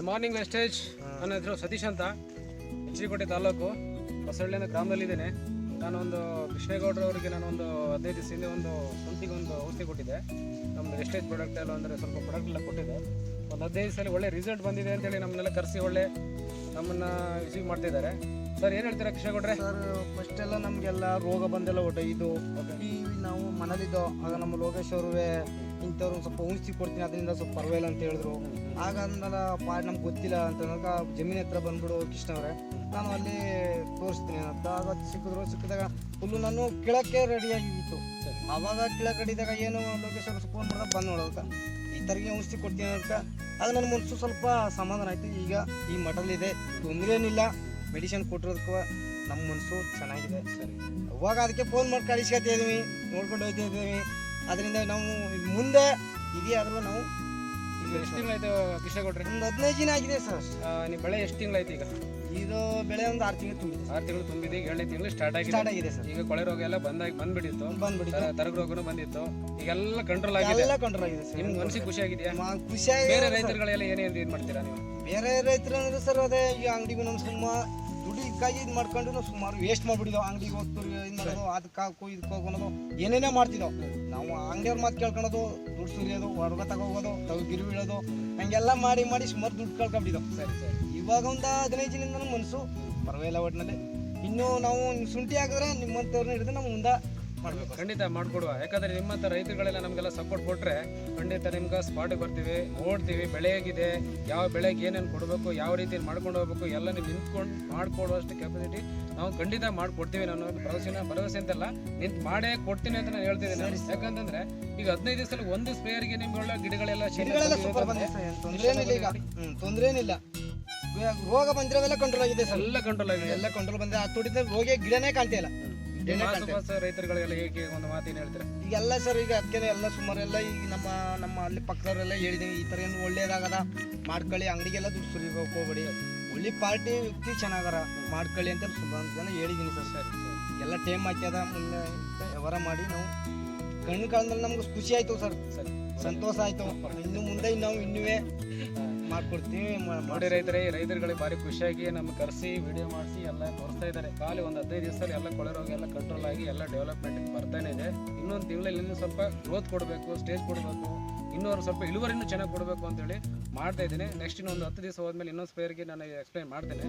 Good morning wastage. ನನ್ನ ಹೆಸರು ಸತೀಶ್ ಅಂತ, ಎಚ್.ಡಿ.ಕೋಟೆ ತಾಲೂಕು ಹೊಸಳ್ಳಿಯಿಂದ ಗ್ರಾಮದಲ್ಲಿದ್ದೇನೆ. ನಾನೊಂದು ಕೃಷ್ಣೇಗೌಡರವರಿಗೆ ನಾನೊಂದು 15 ದಿವಸ ಹಿಂದೆ ಒಂದು ಸ್ವಂತಿಗೆ ಒಂದು ಔಷಧಿ ಕೊಟ್ಟಿದ್ದೆ. ನಮ್ಮದು ವೆಸ್ಟೇಜ್ ಪ್ರಾಡಕ್ಟ್ ಎಲ್ಲ ಅಂದರೆ ಸ್ವಲ್ಪ ಪ್ರಾಡಕ್ಟ್ ಎಲ್ಲ ಕೊಟ್ಟಿದ್ದೆ. ಒಂದು 15 ದಿವಸದಲ್ಲಿ ಒಳ್ಳೆ ರಿಸಲ್ಟ್ ಬಂದಿದೆ ಅಂತೇಳಿ ನಮ್ಮನ್ನೆಲ್ಲ ಕರೆಸಿ ಒಳ್ಳೆ ನಮ್ಮನ್ನು ರಿಸೀವ್ ಮಾಡ್ತಿದ್ದಾರೆ. ಸರ್ ಏನು ಹೇಳ್ತೀರಾ ಕೃಷ್ಣೇಗೌಡ್ರೆ? ಸರ್ ಫಸ್ಟ್ ಎಲ್ಲ ನಮಗೆಲ್ಲ ರೋಗ ಬಂದೆಲ್ಲ ಇದು ಈ ನಾವು ಮನೇಲಿದ್ದೋ ಆಗ ನಮ್ಮ ಲೋಕೇಶ್ ಅವ್ರಿಗೆ ಇಂಥವ್ರು ಸ್ವಲ್ಪ ಔಷಧಿ ಕೊಡ್ತೀನಿ ಅದರಿಂದ ಸ್ವಲ್ಪ ಪರವಾಗಿಲ್ಲ ಅಂತ ಹೇಳಿದ್ರು. ಆಗ ಅಂದಲ್ಲ ನಮ್ಗೆ ಗೊತ್ತಿಲ್ಲ ಅಂತ ಜಮೀನ್ ಹತ್ರ ಬಂದ್ಬಿಡು ಕೃಷ್ಣ ಅವರೇ, ನಾನು ಅಲ್ಲಿ ತೋರಿಸ್ತೀನಿ ಅಂತ. ಆಗ ಸಿಕ್ಕಿದಾಗ ಫುಲ್ಲು ನಾನು ಕೀಳಕ್ಕೆ ರೆಡಿಯಾಗಿತ್ತು. ಆವಾಗ ಕೀಳಕ್ಕೆ ರೆಡಿದಾಗ ಏನು ಲೋಕೇಶ್ ಅವರು ಫೋನ್ ಮಾಡಿದಾಗ ಬಂದು ನೋಡೋದಕ್ಕೆ ಈ ಥರಿಗೆ ಔಷಧಿ ಕೊಡ್ತೀನಿ ಅಂತ. ಆಗ ನನ್ನ ಮನಸ್ಸು ಸ್ವಲ್ಪ ಸಮಾಧಾನ ಆಯಿತು. ಈಗ ಈ ಮಠಲ್ಲಿದೆ, ತೊಂದರೆ ಏನಿಲ್ಲ. ಮೆಡಿಸಿನ್ ಕೊಟ್ಟಿರೋದಕ್ಕೂ ನಮ್ಮ ಮನಸ್ಸು ಚೆನ್ನಾಗಿದೆ. ಸರಿ, ಅವಾಗ ಅದಕ್ಕೆ ಫೋನ್ ಮಾಡಿ ಕಳಿಸ್ಕೊತಾ ಇದ್ದೀವಿ, ನೋಡ್ಕೊಂಡು ಹೋಗ್ತಾ ಇದ್ದೀವಿ. ಅದರಿಂದ ನಾವು ಮುಂದೆ ಇದೆಯಾದ್ರೂ ನಾವು ಎಷ್ಟು ತಿಂಗಳಾಯ್ತು ಕೃಷ್ಣೇಗೌಡ್ರೆ? ಒಂದು 15 ದಿನ ಆಗಿದೆ ಸರ್. ನೀವು ಬೆಳೆ ಎಷ್ಟು ತಿಂಗಳಾಯ್ತು ಈಗ? ಇದು ಬೆಳೆ ಒಂದು 6 ತಿಂಗಳು ತುಂಬಿದೆ. 6 ತಿಂಗಳು ತುಂಬಿದೆ. ಈಗ 7ನೇ ತಿಂಗಳು ಸ್ಟಾರ್ಟ್ ಆಗಿದೆ ಸರ್. ಈಗ ಕೊಳೆ ರೋಗ ಎಲ್ಲ ಬಂದ್ಬಿಟ್ಟಿತ್ತು, ತರಗ ರೋಗನೂ ಬಂದಿತ್ತು. ಈಗೆಲ್ಲ ಕಂಟ್ರೋಲ್ ಆಗಿದೆ. ಎಲ್ಲ ಕಂಟ್ರೋಲ್ ಆಗಿದೆ ಸರ್. ನಿಮ್ಗೆ ಮನಸ್ಸಿಗೆ ಖುಷಿ ಆಗಿದೆಯಾ? ಖುಷಿಯಾಗಿ. ಬೇರೆ ರೈತರುಗಳೆಲ್ಲ ಏನೇನು ಇದು ಮಾಡ್ತೀರಾ ನೀವು? ಬೇರೆ ರೈತರು ಅಂದ್ರೆ ಸರ್ ಅದೇ ಈ ಅಂಗಡಿಗೂ ನಮ್ಮ ಸುಮ್ಮ ದುಡ್ಡಿಗಾಗಿ ಇದು ಮಾಡ್ಕೊಂಡು ನಾವು ಸುಮಾರು ವೇಸ್ಟ್ ಮಾಡ್ಬಿಟ್ಟಿದ್ದೋ. ಅಂಗಡಿಗೆ ಹೋಗ್ತೀವಿ ಇದು ಮಾಡೋದು, ಅದಕ್ಕೆ ಹಾಕು ಇದಕ್ಕೆ ಹೋಗೋದು, ಏನೇನೇ ಮಾಡ್ತಿದ್ದೋ. ನಾವು ಅಂಗಡಿಯವ್ರ ಮಾತು ಕೇಳ್ಕೊಳೋದು, ದುಡ್ಡು ಸುರಿಯೋದು, ಹೊರಗ ತಗೋಗೋದು, ಗಿರು ಬೀಳೋದು, ಹಂಗೆಲ್ಲ ಮಾಡಿ ಸುಮಾರು ದುಡ್ಡು ಕಳ್ಕೊಂಬಿಟ್ಟಿದ್ದೋ. ಸರಿ ಸರಿ. ಇವಾಗ ಒಂದು 15 ದಿನದಿಂದ ಮನಸ್ಸು ಪರವಾಗಿಲ್ಲ. ಒಟ್ಟಿನಲ್ಲಿ ಇನ್ನೂ ನಾವು ಶುಂಠಿ ಹಾಕಿದ್ರೆ ನಿಮ್ಮಂಥವ್ರನ್ನ ಹಿಡಿದು ನಾವು ಮುಂದೆ ಮಾಡಬೇಕು. ಖಂಡಿತ ಮಾಡಿಕೊಡುವ. ಯಾಕಂದರೆ ನಿಮ್ಮಂಥ ರೈತರುಗಳೆಲ್ಲ ನಮಗೆಲ್ಲ ಸಪೋರ್ಟ್ ಕೊಟ್ಟರೆ ಖಂಡಿತ ನಿಮ್ಗೆ ಸ್ಪಾಟಿಗೆ ಬರ್ತೀವಿ, ನೋಡ್ತೀವಿ ಬೆಳೆ ಹೇಗಿದೆ, ಯಾವ ಬೆಳೆಗೆ ಏನೇನು ಕೊಡಬೇಕು, ಯಾವ ರೀತಿ ಮಾಡ್ಕೊಂಡು ಹೋಗ್ಬೇಕು ಎಲ್ಲ ನೀವು ನಿಂತ್ಕೊಂಡು ಮಾಡಿಕೊಡುವಷ್ಟು ಕೆಪಾಸಿಟಿ ನಾವು ಖಂಡಿತ ಮಾಡಿಕೊಡ್ತೀವಿ. ನಾನು ಭರವಸೆ ಅಂತಲ್ಲ, ನಿಂತು ಮಾಡೇ ಕೊಡ್ತೀನಿ ಅಂತ ನಾನು ಹೇಳ್ತಿದ್ದೀನಿ. ಯಾಕಂತಂದರೆ ಈಗ 15 ದಿವಸದಲ್ಲಿ ಒಂದು ಸ್ಪ್ರೇಯರ್ಗೆ ನಿಮ್ಗಳ ಗಿಡಗಳೆಲ್ಲ ಸೂಪರ್ ಬಂದಿದೆ. ತೊಂದರೆ ಏನಿಲ್ಲ. ರೋಗ ಬಂದಿರೋವೆಲ್ಲ ಕಂಟ್ರೋಲ್ ಆಗಿದೆ ಸರ್. ಎಲ್ಲ ಕಂಟ್ರೋಲ್ ಆಗಿದೆ. ಎಲ್ಲ ಕಂಟ್ರೋಲ್ ಬಂದಿದೆ. ಆ ತುಡಿದ ರೋಗ ಗಿಡನೇ ಕಾಣ್ತಾ ಇಲ್ಲ. ರೈತರುಗಳಿಗೆಲ್ಲ ಹೇಗೆ ಒಂದು ಮಾತೇನು ಹೇಳ್ತಾರೆ? ಈಗೆಲ್ಲ ಸರ್ ಈಗ ಅದಕ್ಕೆ ಎಲ್ಲ ಸುಮಾರೆಲ್ಲ ಈಗ ನಮ್ಮ ಅಲ್ಲಿ ಪಕ್ಕದವರೆಲ್ಲ ಹೇಳಿದೀವಿ, ಈ ಥರ ಏನು ಒಳ್ಳೇದಾಗದ ಮಾಡ್ಕೊಳ್ಳಿ, ಅಂಗಡಿಗೆಲ್ಲ ದುಡ್ಡು ಸುರಿಬೇಕು ಹೋಗ್ಬೇಡಿ, ಒಳ್ಳೆ ಪಾರ್ಟಿ ವ್ಯಕ್ತಿ ಚೆನ್ನಾಗಾರ ಮಾಡ್ಕೊಳ್ಳಿ ಅಂತ ಸುಮಾರು ಜನ ಹೇಳಿದ್ದೀನಿ ಸರ್. ಸರ್ ಎಲ್ಲ ಟೈಮ್ ಆಗ್ತದ, ಮುಂದೆ ವ್ಯವಹಾರ ಮಾಡಿ ನಾವು ಕಣ್ಣು ಕಾಲದಲ್ಲಿ ನಮ್ಗೆ ಖುಷಿ ಆಯ್ತು ಸರ್. ಸರಿ, ಸಂತೋಷ ಆಯ್ತು. ಇನ್ನು ಮುಂದೆ ನಾವು ಇನ್ನುವೇ ಮಾಡ್ಕೊಡ್ತೀವಿ. ನೋಡಿ ರೈತರುಗಳಿಗೆ ಭಾರಿ ಖುಷಿಯಾಗಿ ನಮ್ಗೆ ಕರೆಸಿ ವಿಡಿಯೋ ಮಾಡಿಸಿ ಎಲ್ಲ ತೋರಿಸ್ತಾ ಇದ್ದಾರೆ. ಖಾಲಿ ಒಂದು 15 ದಿವಸದಲ್ಲಿ ಎಲ್ಲ ಕೊಳೆ ರೋಗ ಎಲ್ಲ ಕಂಟ್ರೋಲ್ ಆಗಿ ಎಲ್ಲ ಡೆವಲಪ್ಮೆಂಟ್ ಬರ್ತಾನೆ ಇದೆ. ಇನ್ನೊಂದು ತಿಂಗಳಲ್ಲಿ ಇನ್ನೂ ಸ್ವಲ್ಪ ಗ್ರೋತ್ ಕೊಡಬೇಕು, ಸ್ಟೇಜ್ ಕೊಡಬೇಕು, ಇನ್ನೂರು ಸ್ವಲ್ಪ ಇಳುವರಿನೂ ಚೆನ್ನಾಗಿ ಕೊಡಬೇಕು ಅಂತೇಳಿ ಮಾಡ್ತಾ ಇದ್ದೀನಿ. ನೆಕ್ಸ್ಟ್ ಇನ್ನೊಂದು 10 ದಿವಸ ಹೋದ್ಮೇಲೆ ಇನ್ನೊಂದು ಸ್ಪೇರ್ಗೆ ನಾನು ಎಕ್ಸ್ಪ್ಲೈನ್ ಮಾಡ್ತೇನೆ.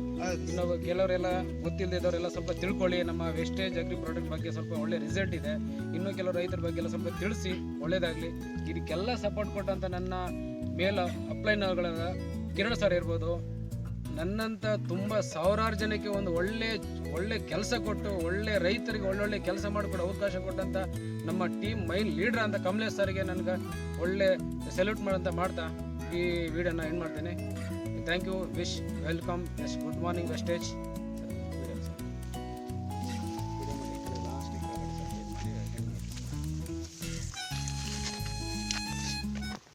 ಇನ್ನೊಬ್ಬ ಕೆಲವರೆಲ್ಲ ಗೊತ್ತಿಲ್ಲದವರೆಲ್ಲ ಸ್ವಲ್ಪ ತಿಳ್ಕೊಳ್ಳಿ, ನಮ್ಮ ವೆಸ್ಟೇಜ್ ಅಗ್ರಿ ಪ್ರಾಡಕ್ಟ್ ಬಗ್ಗೆ ಸ್ವಲ್ಪ ಒಳ್ಳೆ ರಿಸಲ್ಟ್ ಇದೆ. ಇನ್ನೂ ಕೆಲವು ರೈತರ ಬಗ್ಗೆ ಎಲ್ಲ ಸ್ವಲ್ಪ ತಿಳಿಸಿ ಒಳ್ಳೇದಾಗಲಿ. ಇದಕ್ಕೆಲ್ಲ ಸಪೋರ್ಟ್ ಕೊಟ್ಟಂಥ ನನ್ನ ಮೇಲ್ ಅಪ್ಲೈನರ್ಗಳ ಕಿರಣ್ ಸರ್ ಇರ್ಬೋದು, ನನ್ನಂಥ ತುಂಬ ಸಾವಿರಾರು ಜನಕ್ಕೆ ಒಂದು ಒಳ್ಳೆ ಕೆಲಸ ಕೊಟ್ಟು ಒಳ್ಳೆ ರೈತರಿಗೆ ಒಳ್ಳೊಳ್ಳೆ ಕೆಲಸ ಮಾಡಿಕೊಡೋ ಅವಕಾಶ ಕೊಟ್ಟಂಥ ನಮ್ಮ ಟೀಮ್ ಮೈನ್ ಲೀಡ್ರ್ ಅಂತ ಕಮಲೇಶ್ ಸರ್ಗೆ ನನಗೆ ಒಳ್ಳೆ ಸೆಲ್ಯೂಟ್ ಮಾಡ್ತಾ ಈ ವಿಡಿಯೋನ ಎಂಡ್ ಮಾಡ್ತೇನೆ. Thank you. Wish welcome. Good morning wastage.